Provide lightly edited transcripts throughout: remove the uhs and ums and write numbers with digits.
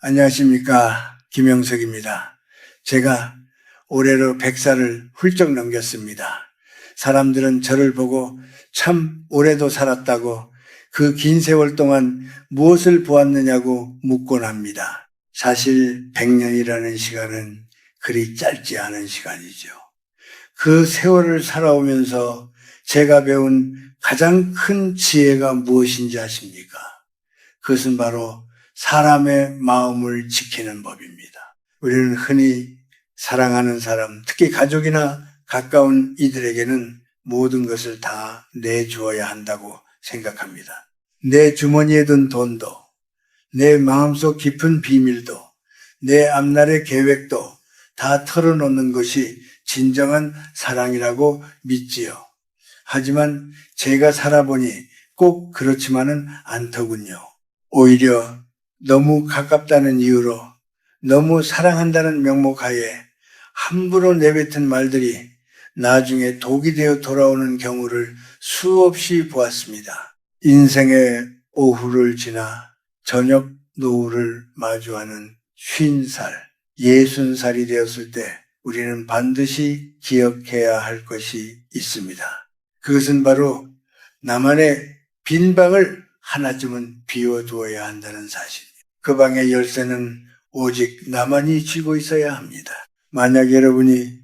안녕하십니까. 김영석입니다. 제가 올해로 100살을 훌쩍 넘겼습니다. 사람들은 저를 보고 참 오래도 살았다고 그 긴 세월 동안 무엇을 보았느냐고 묻곤 합니다. 사실 100년이라는 시간은 그리 짧지 않은 시간이죠. 그 세월을 살아오면서 제가 배운 가장 큰 지혜가 무엇인지 아십니까? 그것은 바로 사람의 마음을 지키는 법입니다. 우리는 흔히 사랑하는 사람, 특히 가족이나 가까운 이들에게는 모든 것을 다 내주어야 한다고 생각합니다. 내 주머니에 든 돈도, 내 마음속 깊은 비밀도, 내 앞날의 계획도 다 털어놓는 것이 진정한 사랑이라고 믿지요. 하지만 제가 살아보니 꼭 그렇지만은 않더군요. 오히려 너무 가깝다는 이유로 너무 사랑한다는 명목하에 함부로 내뱉은 말들이 나중에 독이 되어 돌아오는 경우를 수없이 보았습니다. 인생의 오후를 지나 저녁 노후를 마주하는 50살, 60살이 되었을 때 우리는 반드시 기억해야 할 것이 있습니다. 그것은 바로 나만의 빈 방을 하나쯤은 비워두어야 한다는 사실. 그 방의 열쇠는 오직 나만이 쥐고 있어야 합니다. 만약 여러분이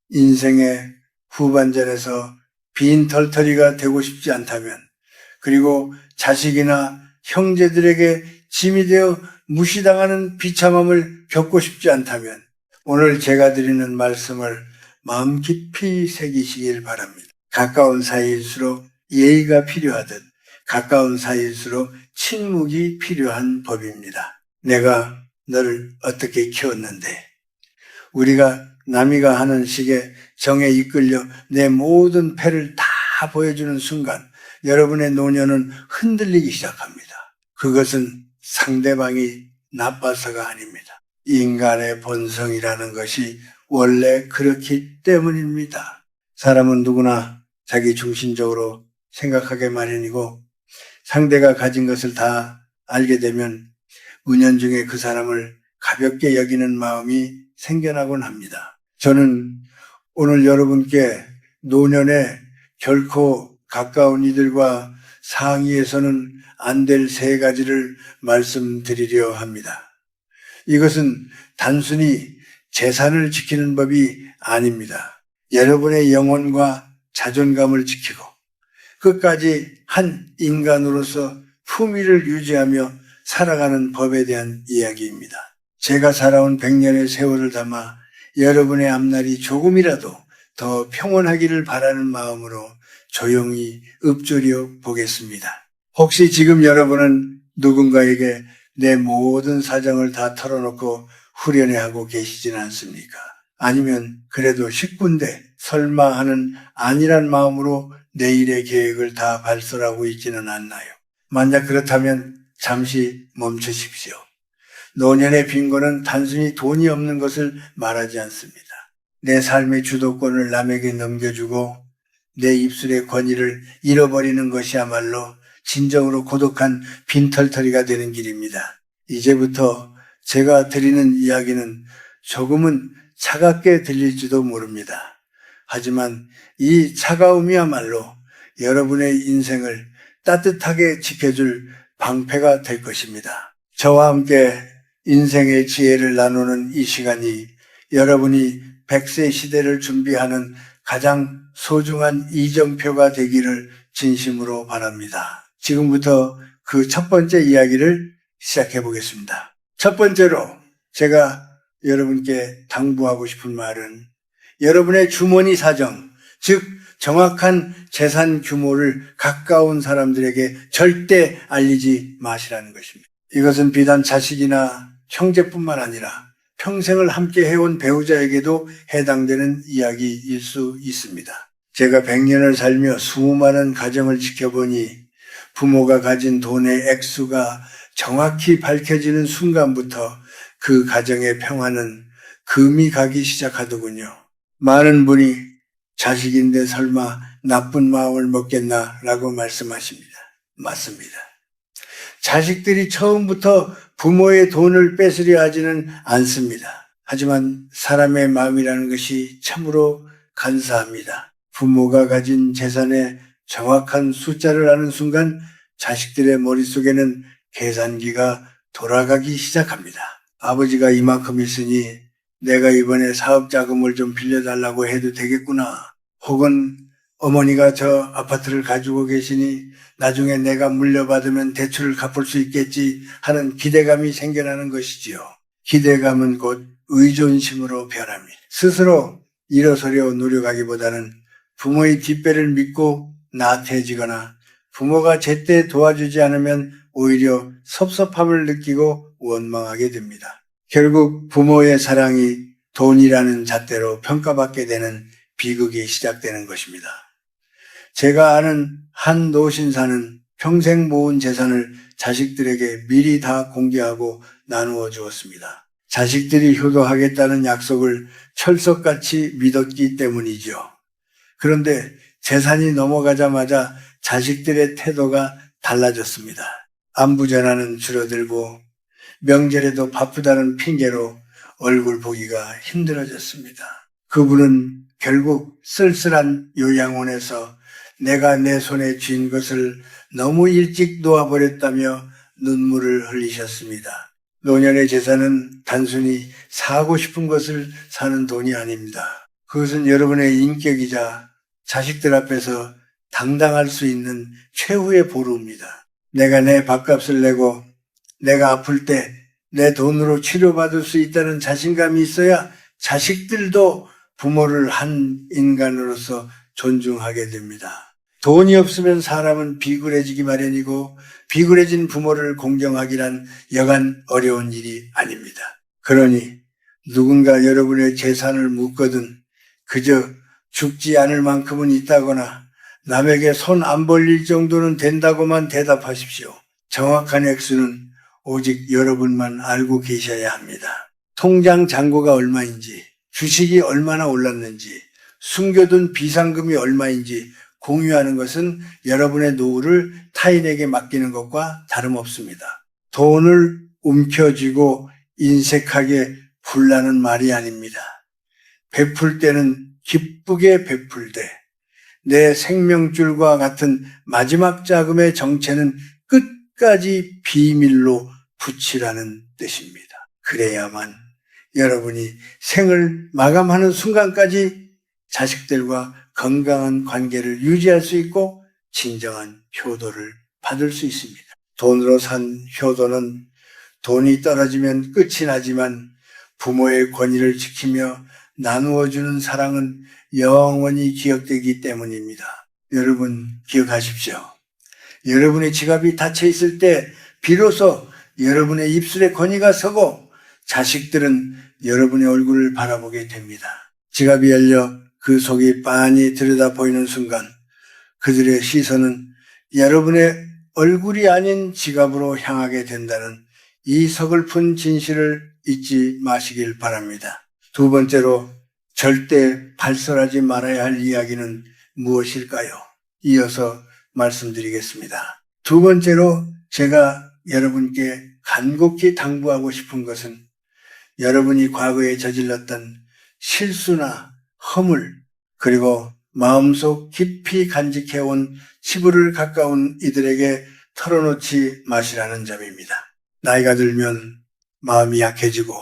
인생의 후반전에서 빈 털터리가 되고 싶지 않다면, 그리고 자식이나 형제들에게 짐이 되어 무시당하는 비참함을 겪고 싶지 않다면, 오늘 제가 드리는 말씀을 마음 깊이 새기시길 바랍니다. 가까운 사이일수록 예의가 필요하듯 가까운 사이일수록 침묵이 필요한 법입니다. 내가 너를 어떻게 키웠는데, 우리가 남이가 하는 식의 정에 이끌려 내 모든 패를 다 보여주는 순간 여러분의 노년은 흔들리기 시작합니다. 그것은 상대방이 나빠서가 아닙니다. 인간의 본성이라는 것이 원래 그렇기 때문입니다. 사람은 누구나 자기 중심적으로 생각하게 마련이고, 상대가 가진 것을 다 알게 되면 은연중에 그 사람을 가볍게 여기는 마음이 생겨나곤 합니다. 저는 오늘 여러분께 노년에 결코 가까운 이들과 상의해서는 안 될 3가지를 말씀드리려 합니다. 이것은 단순히 재산을 지키는 법이 아닙니다. 여러분의 영혼과 자존감을 지키고 끝까지 한 인간으로서 품위를 유지하며 살아가는 법에 대한 이야기입니다. 제가 살아온 100년의 세월을 담아 여러분의 앞날이 조금이라도 더 평온하기를 바라는 마음으로 조용히 읊조려 보겠습니다. 혹시 지금 여러분은 누군가에게 내 모든 사정을 다 털어놓고 후련해하고 계시지는 않습니까? 아니면 그래도 식구인데 설마 하는 안일한 마음으로 내일의 계획을 다 발설하고 있지는 않나요? 만약 그렇다면 잠시 멈추십시오. 노년의 빈곤은 단순히 돈이 없는 것을 말하지 않습니다. 내 삶의 주도권을 남에게 넘겨주고 내 입술의 권위를 잃어버리는 것이야말로 진정으로 고독한 빈털터리가 되는 길입니다. 이제부터 제가 드리는 이야기는 조금은 차갑게 들릴지도 모릅니다. 하지만 이 차가움이야말로 여러분의 인생을 따뜻하게 지켜줄 방패가 될 것입니다. 저와 함께 인생의 지혜를 나누는 이 시간이 여러분이 100세 시대를 준비하는 가장 소중한 이정표가 되기를 진심으로 바랍니다. 지금부터 그 첫 번째 이야기를 시작해 보겠습니다. 첫 번째로 제가 여러분께 당부하고 싶은 말은 여러분의 주머니 사정, 즉 정확한 재산 규모를 가까운 사람들에게 절대 알리지 마시라는 것입니다. 이것은 비단 자식이나 형제뿐만 아니라 평생을 함께 해온 배우자에게도 해당되는 이야기일 수 있습니다. 제가 100년을 살며 수많은 가정을 지켜보니 부모가 가진 돈의 액수가 정확히 밝혀지는 순간부터 그 가정의 평화는 금이 가기 시작하더군요. 많은 분이 자식인데 설마 나쁜 마음을 먹겠나 라고 말씀하십니다. 맞습니다. 자식들이 처음부터 부모의 돈을 뺏으려 하지는 않습니다. 하지만 사람의 마음이라는 것이 참으로 간사합니다. 부모가 가진 재산의 정확한 숫자를 아는 순간 자식들의 머릿속에는 계산기가 돌아가기 시작합니다. 아버지가 이만큼 있으니 내가 이번에 사업 자금을 좀 빌려달라고 해도 되겠구나. 혹은 어머니가 저 아파트를 가지고 계시니 나중에 내가 물려받으면 대출을 갚을 수 있겠지 하는 기대감이 생겨나는 것이지요. 기대감은 곧 의존심으로 변합니다. 스스로 일어서려 노력하기보다는 부모의 뒷배를 믿고 나태해지거나 부모가 제때 도와주지 않으면 오히려 섭섭함을 느끼고 원망하게 됩니다. 결국 부모의 사랑이 돈이라는 잣대로 평가받게 되는 비극이 시작되는 것입니다. 제가 아는 한 노신사는 평생 모은 재산을 자식들에게 미리 다 공개하고 나누어 주었습니다. 자식들이 효도하겠다는 약속을 철석같이 믿었기 때문이죠. 그런데 재산이 넘어가자마자 자식들의 태도가 달라졌습니다. 안부 전화는 줄어들고 명절에도 바쁘다는 핑계로 얼굴 보기가 힘들어졌습니다. 그분은 결국 쓸쓸한 요양원에서 내가 내 손에 쥔 것을 너무 일찍 놓아버렸다며 눈물을 흘리셨습니다. 노년의 재산은 단순히 사고 싶은 것을 사는 돈이 아닙니다. 그것은 여러분의 인격이자 자식들 앞에서 당당할 수 있는 최후의 보루입니다. 내가 내 밥값을 내고 내가 아플 때 내 돈으로 치료받을 수 있다는 자신감이 있어야 자식들도 부모를 한 인간으로서 존중하게 됩니다. 돈이 없으면 사람은 비굴해지기 마련이고 비굴해진 부모를 공경하기란 여간 어려운 일이 아닙니다. 그러니 누군가 여러분의 재산을 묻거든 그저 죽지 않을 만큼은 있다거나 남에게 손 안 벌릴 정도는 된다고만 대답하십시오. 정확한 액수는 오직 여러분만 알고 계셔야 합니다. 통장 잔고가 얼마인지, 주식이 얼마나 올랐는지, 숨겨둔 비상금이 얼마인지 공유하는 것은 여러분의 노후를 타인에게 맡기는 것과 다름없습니다. 돈을 움켜쥐고 인색하게 굴라는 말이 아닙니다. 베풀 때는 기쁘게 베풀되 내 생명줄과 같은 마지막 자금의 정체는 끝까지 비밀로 붙이라는 뜻입니다. 그래야만 여러분이 생을 마감하는 순간까지 자식들과 건강한 관계를 유지할 수 있고 진정한 효도를 받을 수 있습니다. 돈으로 산 효도는 돈이 떨어지면 끝이 나지만 부모의 권위를 지키며 나누어주는 사랑은 영원히 기억되기 때문입니다. 여러분 기억하십시오. 여러분의 지갑이 닫혀 있을 때 비로소 여러분의 입술에 권위가 서고 자식들은 여러분의 얼굴을 바라보게 됩니다. 지갑이 열려 그 속이 빤히 들여다 보이는 순간 그들의 시선은 여러분의 얼굴이 아닌 지갑으로 향하게 된다는 이 서글픈 진실을 잊지 마시길 바랍니다. 두 번째로 절대 발설하지 말아야 할 이야기는 무엇일까요? 이어서 말씀드리겠습니다. 두 번째로 제가 여러분께 간곡히 당부하고 싶은 것은 여러분이 과거에 저질렀던 실수나 허물 그리고 마음속 깊이 간직해온 치부를 가까운 이들에게 털어놓지 마시라는 점입니다. 나이가 들면 마음이 약해지고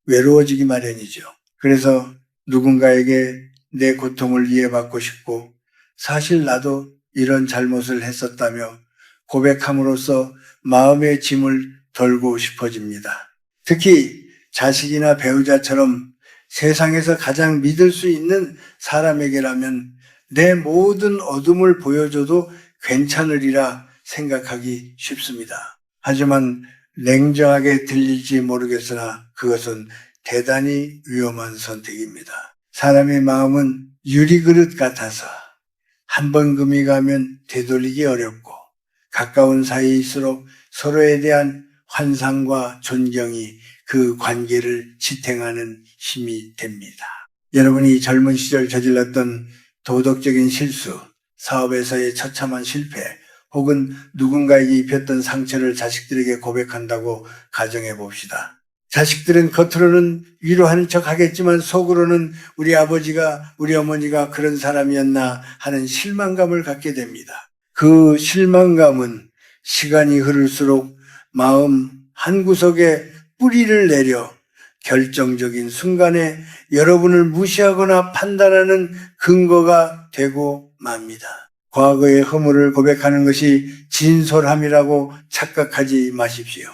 외로워지기 마련이죠. 그래서 누군가에게 내 고통을 이해받고 싶고 사실 나도 이런 잘못을 했었다며 고백함으로써 마음의 짐을 덜고 싶어집니다. 특히 자식이나 배우자처럼 세상에서 가장 믿을 수 있는 사람에게라면 내 모든 어둠을 보여줘도 괜찮으리라 생각하기 쉽습니다. 하지만 냉정하게 들릴지 모르겠으나 그것은 대단히 위험한 선택입니다. 사람의 마음은 유리그릇 같아서 한 번 금이 가면 되돌리기 어렵고 가까운 사이일수록 서로에 대한 환상과 존경이 그 관계를 지탱하는 힘이 됩니다. 여러분이 젊은 시절 저질렀던 도덕적인 실수, 사업에서의 처참한 실패, 혹은 누군가에게 입혔던 상처를 자식들에게 고백한다고 가정해 봅시다. 자식들은 겉으로는 위로하는 척 하겠지만 속으로는 우리 아버지가, 우리 어머니가 그런 사람이었나 하는 실망감을 갖게 됩니다. 그 실망감은 시간이 흐를수록 마음 한구석에 뿌리를 내려 결정적인 순간에 여러분을 무시하거나 판단하는 근거가 되고 맙니다. 과거의 허물을 고백하는 것이 진솔함이라고 착각하지 마십시오.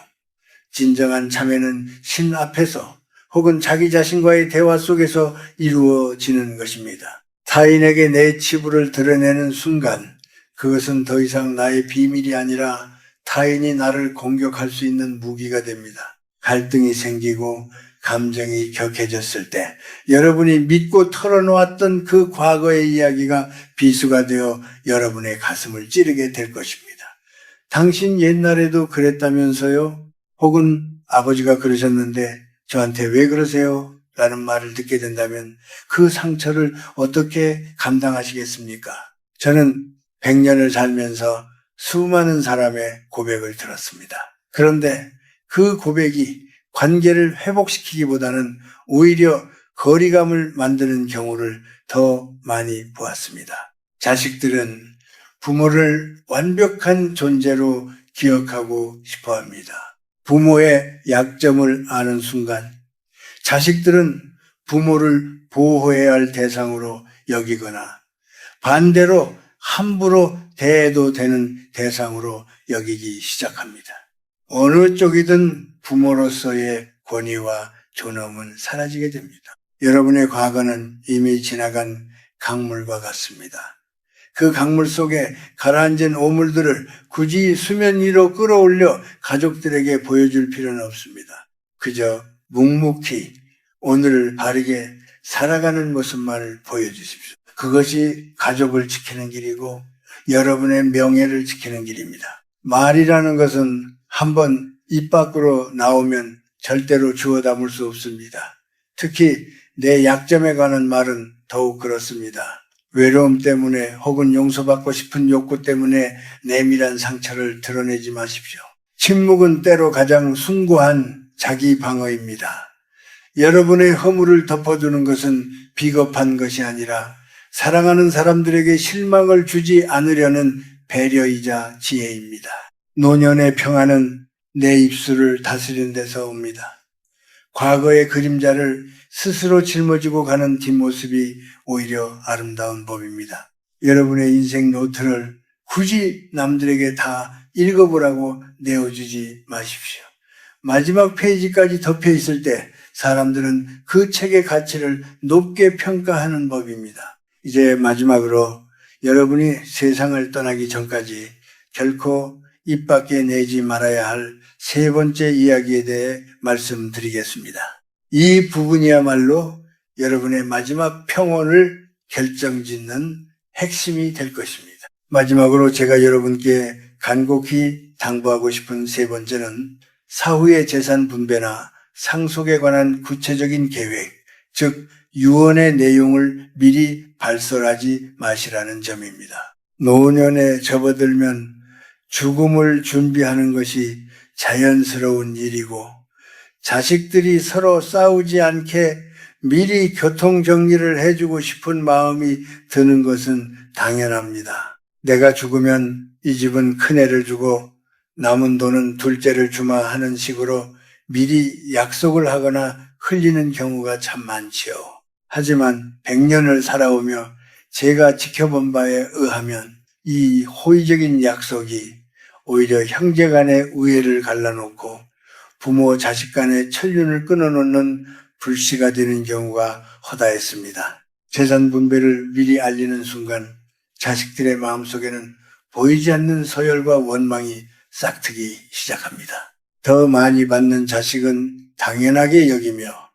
진정한 참회는 신 앞에서 혹은 자기 자신과의 대화 속에서 이루어지는 것입니다. 타인에게 내 치부를 드러내는 순간 그것은 더 이상 나의 비밀이 아니라 타인이 나를 공격할 수 있는 무기가 됩니다. 갈등이 생기고 감정이 격해졌을 때 여러분이 믿고 털어놓았던 그 과거의 이야기가 비수가 되어 여러분의 가슴을 찌르게 될 것입니다. 당신 옛날에도 그랬다면서요? 혹은 아버지가 그러셨는데 저한테 왜 그러세요? 라는 말을 듣게 된다면 그 상처를 어떻게 감당하시겠습니까? 저는 100년을 살면서 수많은 사람의 고백을 들었습니다. 그런데 그 고백이 관계를 회복시키기보다는 오히려 거리감을 만드는 경우를 더 많이 보았습니다. 자식들은 부모를 완벽한 존재로 기억하고 싶어 합니다. 부모의 약점을 아는 순간 자식들은 부모를 보호해야 할 대상으로 여기거나 반대로 함부로 대해도 되는 대상으로 여기기 시작합니다. 어느 쪽이든 부모로서의 권위와 존엄은 사라지게 됩니다. 여러분의 과거는 이미 지나간 강물과 같습니다. 그 강물 속에 가라앉은 오물들을 굳이 수면 위로 끌어올려 가족들에게 보여줄 필요는 없습니다. 그저 묵묵히 오늘을 바르게 살아가는 모습만을 보여주십시오. 그것이 가족을 지키는 길이고 여러분의 명예를 지키는 길입니다. 말이라는 것은 한번 입 밖으로 나오면 절대로 주워 담을 수 없습니다. 특히 내 약점에 관한 말은 더욱 그렇습니다. 외로움 때문에 혹은 용서받고 싶은 욕구 때문에 내밀한 상처를 드러내지 마십시오. 침묵은 때로 가장 숭고한 자기 방어입니다. 여러분의 허물을 덮어두는 것은 비겁한 것이 아니라 사랑하는 사람들에게 실망을 주지 않으려는 배려이자 지혜입니다. 노년의 평안은 내 입술을 다스리는 데서 옵니다. 과거의 그림자를 스스로 짊어지고 가는 뒷모습이 오히려 아름다운 법입니다. 여러분의 인생 노트를 굳이 남들에게 다 읽어보라고 내어주지 마십시오. 마지막 페이지까지 덮여 있을 때 사람들은 그 책의 가치를 높게 평가하는 법입니다. 이제 마지막으로 여러분이 세상을 떠나기 전까지 결코 입 밖에 내지 말아야 할 세 번째 이야기에 대해 말씀드리겠습니다. 이 부분이야말로 여러분의 마지막 평온을 결정짓는 핵심이 될 것입니다. 마지막으로 제가 여러분께 간곡히 당부하고 싶은 세 번째는 사후의 재산 분배나 상속에 관한 구체적인 계획, 즉 유언의 내용을 미리 발설하지 마시라는 점입니다. 노년에 접어들면 죽음을 준비하는 것이 자연스러운 일이고 자식들이 서로 싸우지 않게 미리 교통정리를 해주고 싶은 마음이 드는 것은 당연합니다. 내가 죽으면 이 집은 큰애를 주고 남은 돈은 둘째를 주마 하는 식으로 미리 약속을 하거나 흘리는 경우가 참 많지요. 하지만 100년을 살아오며 제가 지켜본 바에 의하면 이 호의적인 약속이 오히려 형제 간의 우애를 갈라놓고 부모 자식 간의 천륜을 끊어놓는 불씨가 되는 경우가 허다했습니다. 재산 분배를 미리 알리는 순간 자식들의 마음속에는 보이지 않는 서열과 원망이 싹트기 시작합니다. 더 많이 받는 자식은 당연하게 여기며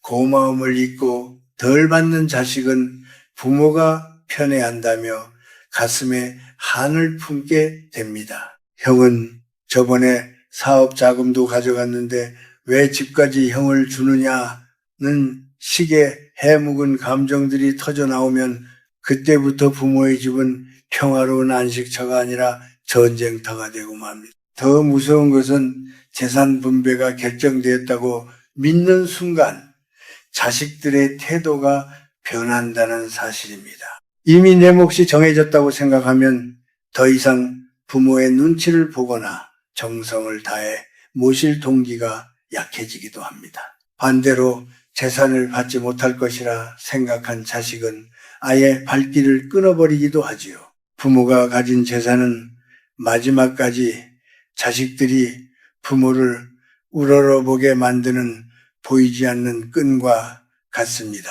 고마움을 잊고 덜 받는 자식은 부모가 편애한다며 가슴에 한을 품게 됩니다. 형은 저번에 사업 자금도 가져갔는데 왜 집까지 형을 주느냐는 식의 해묵은 감정들이 터져 나오면 그때부터 부모의 집은 평화로운 안식처가 아니라 전쟁터가 되고 맙니다. 더 무서운 것은 재산 분배가 결정되었다고 믿는 순간 자식들의 태도가 변한다는 사실입니다. 이미 내 몫이 정해졌다고 생각하면 더 이상 부모의 눈치를 보거나 정성을 다해 모실 동기가 약해지기도 합니다. 반대로 재산을 받지 못할 것이라 생각한 자식은 아예 발길을 끊어버리기도 하지요. 부모가 가진 재산은 마지막까지 자식들이 부모를 우러러보게 만드는 보이지 않는 끈과 같습니다.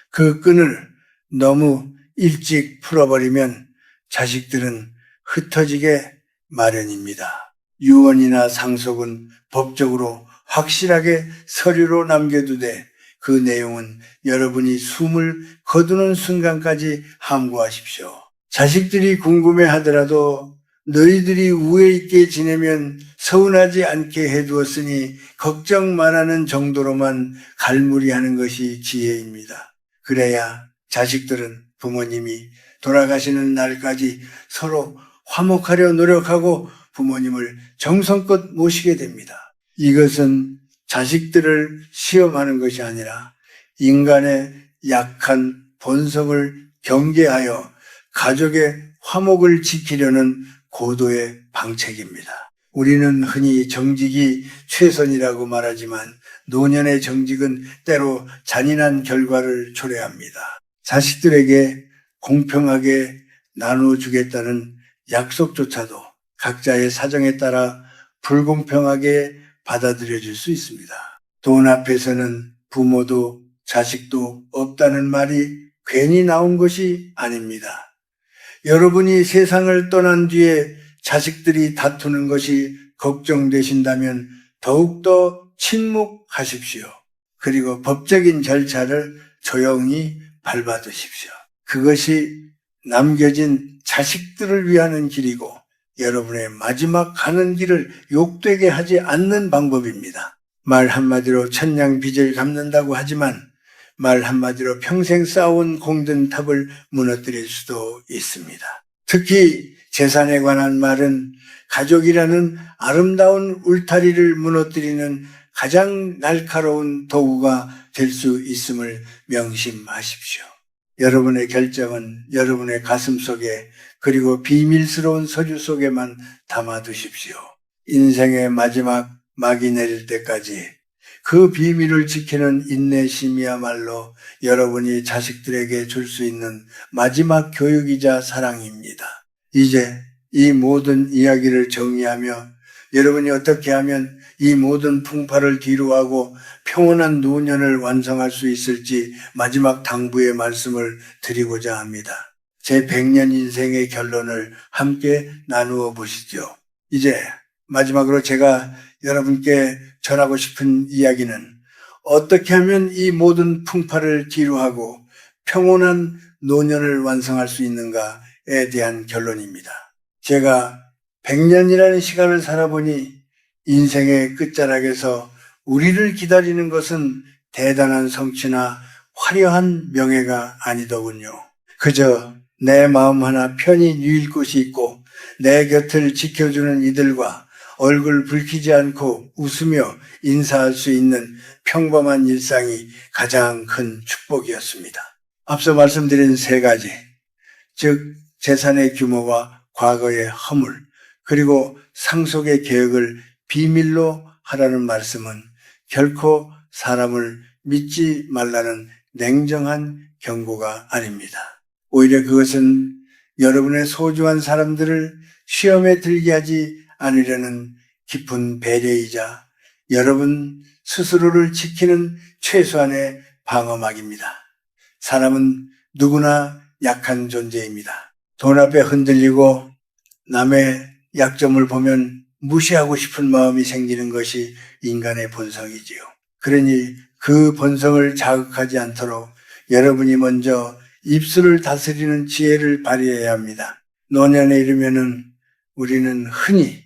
그 끈을 너무 일찍 풀어버리면 자식들은 흩어지게 마련입니다. 유언이나 상속은 법적으로 확실하게 서류로 남겨두되 그 내용은 여러분이 숨을 거두는 순간까지 함구하십시오. 자식들이 궁금해하더라도 너희들이 우애 있게 지내면 서운하지 않게 해두었으니 걱정 말하는 정도로만 갈무리하는 것이 지혜입니다. 그래야 자식들은 부모님이 돌아가시는 날까지 서로 화목하려 노력하고 부모님을 정성껏 모시게 됩니다. 이것은 자식들을 시험하는 것이 아니라 인간의 약한 본성을 경계하여 가족의 화목을 지키려는 고도의 방책입니다. 우리는 흔히 정직이 최선이라고 말하지만 노년의 정직은 때로 잔인한 결과를 초래합니다. 자식들에게 공평하게 나눠주겠다는 약속조차도 각자의 사정에 따라 불공평하게 받아들여질 수 있습니다. 돈 앞에서는 부모도 자식도 없다는 말이 괜히 나온 것이 아닙니다. 여러분이 세상을 떠난 뒤에 자식들이 다투는 것이 걱정되신다면 더욱더 침묵하십시오. 그리고 법적인 절차를 조용히 밟아두십시오. 그것이 남겨진 자식들을 위하는 길이고 여러분의 마지막 가는 길을 욕되게 하지 않는 방법입니다. 말 한마디로 천냥빚을 갚는다고 하지만 말 한마디로 평생 쌓아온 공든 탑을 무너뜨릴 수도 있습니다. 특히 재산에 관한 말은 가족이라는 아름다운 울타리를 무너뜨리는 가장 날카로운 도구가 될 수 있음을 명심하십시오. 여러분의 결정은 여러분의 가슴 속에 그리고 비밀스러운 서류 속에만 담아두십시오. 인생의 마지막 막이 내릴 때까지 그 비밀을 지키는 인내심이야말로 여러분이 자식들에게 줄 수 있는 마지막 교육이자 사랑입니다. 이제 이 모든 이야기를 정리하며 여러분이 어떻게 하면 이 모든 풍파를 뒤로하고 평온한 노년을 완성할 수 있을지 마지막 당부의 말씀을 드리고자 합니다. 제 100년 인생의 결론을 함께 나누어 보시죠. 이제 마지막으로 제가 여러분께 전하고 싶은 이야기는 어떻게 하면 이 모든 풍파를 뒤로하고 평온한 노년을 완성할 수 있는가에 대한 결론입니다. 제가 100년이라는 시간을 살아보니 인생의 끝자락에서 우리를 기다리는 것은 대단한 성취나 화려한 명예가 아니더군요. 그저 내 마음 하나 편히 누일 곳이 있고 내 곁을 지켜주는 이들과 얼굴 붉히지 않고 웃으며 인사할 수 있는 평범한 일상이 가장 큰 축복이었습니다. 앞서 말씀드린 세 가지, 즉 재산의 규모와 과거의 허물, 그리고 상속의 계획을 비밀로 하라는 말씀은 결코 사람을 믿지 말라는 냉정한 경고가 아닙니다. 오히려 그것은 여러분의 소중한 사람들을 시험에 들게 하지 않으려는 깊은 배려이자 여러분 스스로를 지키는 최소한의 방어막입니다. 사람은 누구나 약한 존재입니다. 돈 앞에 흔들리고 남의 약점을 보면 무시하고 싶은 마음이 생기는 것이 인간의 본성이지요. 그러니 그 본성을 자극하지 않도록 여러분이 먼저 입술을 다스리는 지혜를 발휘해야 합니다. 노년에 이르면은 우리는 흔히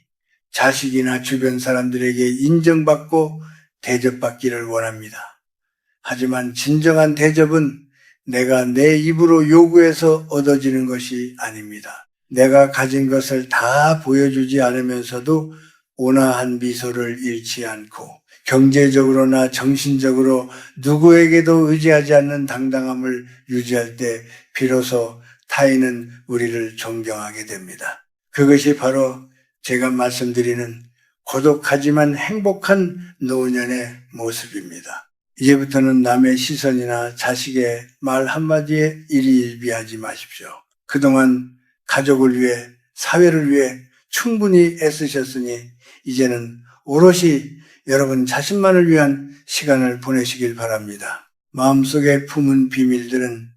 자식이나 주변 사람들에게 인정받고 대접받기를 원합니다. 하지만 진정한 대접은 내가 내 입으로 요구해서 얻어지는 것이 아닙니다. 내가 가진 것을 다 보여주지 않으면서도 온화한 미소를 잃지 않고 경제적으로나 정신적으로 누구에게도 의지하지 않는 당당함을 유지할 때 비로소 타인은 우리를 존경하게 됩니다. 그것이 바로 제가 말씀드리는 고독하지만 행복한 노년의 모습입니다. 이제부터는 남의 시선이나 자식의 말 한마디에 일희일비하지 마십시오. 그동안 가족을 위해, 사회를 위해 충분히 애쓰셨으니 이제는 오롯이 여러분 자신만을 위한 시간을 보내시길 바랍니다. 마음속에 품은 비밀들은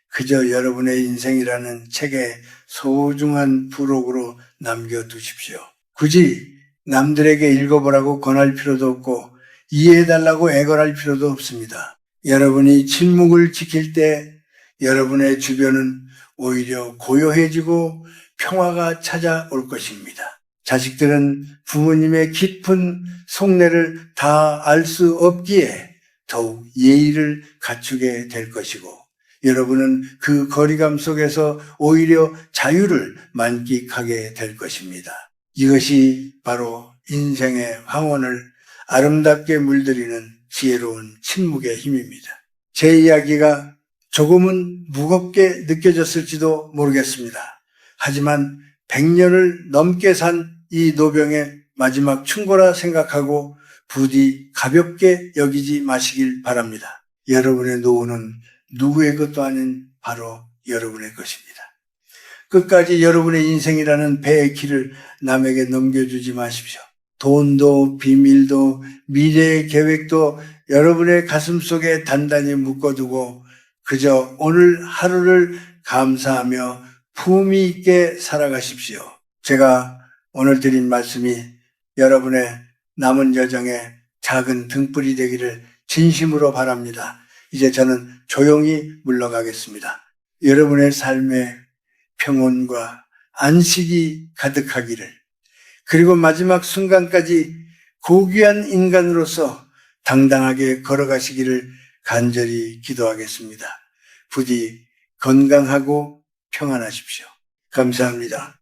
그저 여러분의 인생이라는 책의 소중한 부록으로 남겨두십시오. 굳이 남들에게 읽어보라고 권할 필요도 없고 이해해달라고 애걸할 필요도 없습니다. 여러분이 침묵을 지킬 때 여러분의 주변은 오히려 고요해지고 평화가 찾아올 것입니다. 자식들은 부모님의 깊은 속내를 다 알 수 없기에 더욱 예의를 갖추게 될 것이고 여러분은 그 거리감 속에서 오히려 자유를 만끽하게 될 것입니다. 이것이 바로 인생의 황혼을 아름답게 물들이는 지혜로운 침묵의 힘입니다. 제 이야기가 조금은 무겁게 느껴졌을지도 모르겠습니다. 하지만 100년을 넘게 산 이 노병의 마지막 충고라 생각하고 부디 가볍게 여기지 마시길 바랍니다. 여러분의 노후는 누구의 것도 아닌 바로 여러분의 것입니다. 끝까지 여러분의 인생이라는 배의 길을 남에게 넘겨주지 마십시오. 돈도 비밀도 미래의 계획도 여러분의 가슴 속에 단단히 묶어두고 그저 오늘 하루를 감사하며 품위 있게 살아가십시오. 제가 오늘 드린 말씀이 여러분의 남은 여정에 작은 등불이 되기를 진심으로 바랍니다. 이제 저는 조용히 물러가겠습니다. 여러분의 삶에 평온과 안식이 가득하기를 그리고 마지막 순간까지 고귀한 인간으로서 당당하게 걸어가시기를 간절히 기도하겠습니다. 부디 건강하고 평안하십시오. 감사합니다.